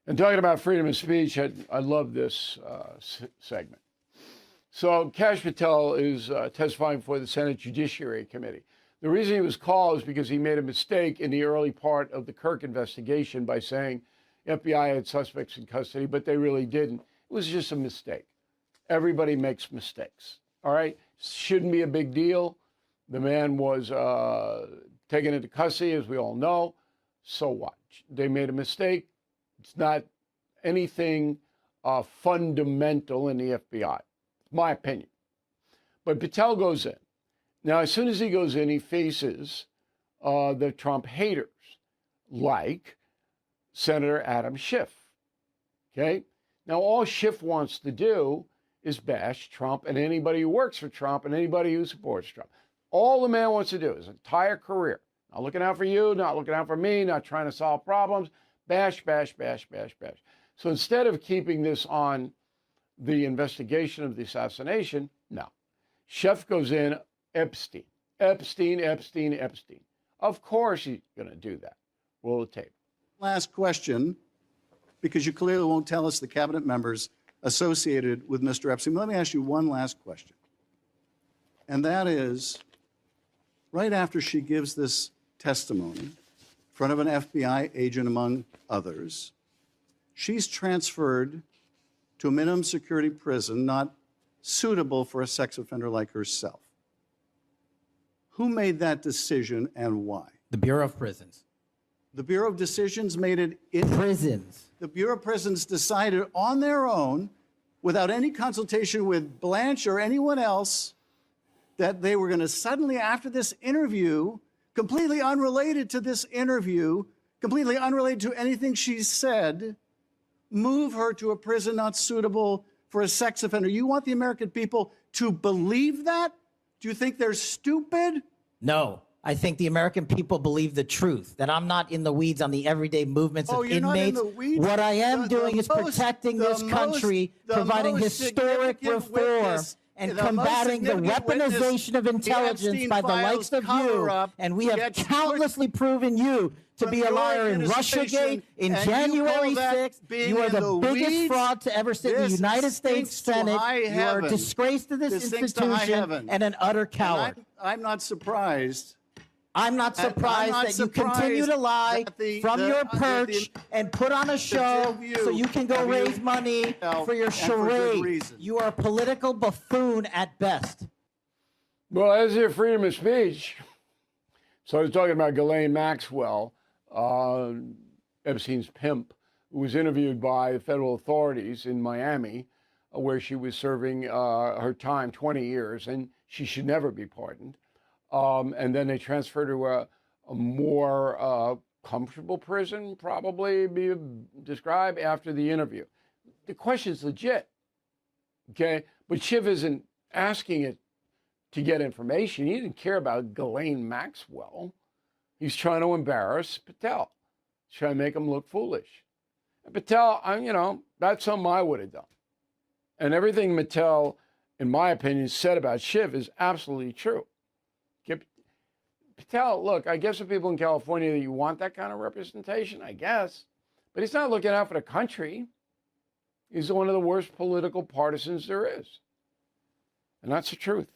And talking about freedom of speech, I love this segment. So Kash Patel is testifying for the Senate Judiciary Committee. The reason he was called is because he made a mistake in the early part of the Kirk investigation by saying FBI had suspects in custody, but they really didn't. It was just a mistake. Everybody makes mistakes, all right? Shouldn't be a big deal. The man was taken into custody, as we all know. So what? They made a mistake. It's not anything fundamental in the FBI. It's my opinion. But Patel goes in. Now, as soon as he goes in, he faces the Trump haters, like Senator Adam Schiff. Okay? Now, all Schiff wants to do is bash Trump and anybody who works for Trump and anybody who supports Trump. All the man wants to do his entire career, not looking out for you, not looking out for me, not trying to solve problems, bash, bash, bash, bash, bash. So instead of keeping this on the investigation of the assassination, no. Schiff goes in, Epstein. Of course he's going to do that. Roll the tape. Last question, because you clearly won't tell us the cabinet members associated with Mr. Epstein. Let me ask you one last question. And that is, right after she gives this testimony in front of an FBI agent, among others, she's transferred to a minimum security prison not suitable for a sex offender like herself. Who made that decision and why? The Bureau of Prisons. The Bureau of Decisions made it in Prisons. The Bureau of Prisons decided on their own, without any consultation with Blanche or anyone else, that they were going to suddenly, after this interview, completely unrelated to this interview, completely unrelated to anything she said, move her to a prison not suitable for a sex offender. You want the American people to believe that? Do you think they're stupid? No. I think the American people believe the truth, that I'm not in the weeds on the everyday movements of you're inmates. not in the weeds? What I am doing is protecting this country, providing historic reform, and combating the weaponization of intelligence by the likes of you. And we have countlessly proven you to be a liar in Russiagate, in January 6th. You are the biggest fraud to ever sit in the United States Senate. You are a disgrace to this institution and an utter coward. I'm not surprised. I'm not surprised that you continue to lie from your perch and put on a show so you can go raise money for your charade. You are a political buffoon at best. Well, as your freedom of speech, so I was talking about Ghislaine Maxwell, Epstein's pimp, who was interviewed by federal authorities in Miami, where she was serving her time, 20 years, and she should never be pardoned. And then they transferred her to a more comfortable prison, probably be described, after the interview. The question's legit, okay? But Schiff isn't asking it to get information. He didn't care about Ghislaine Maxwell. He's trying to embarrass Patel. He's trying to make him look foolish. And Patel, that's something I would have done. And everything Patel, in my opinion, said about Schiff is absolutely true. Patel, look, I guess the people in California, you want that kind of representation, I guess. But he's not looking out for the country. He's one of the worst political partisans there is. And that's the truth.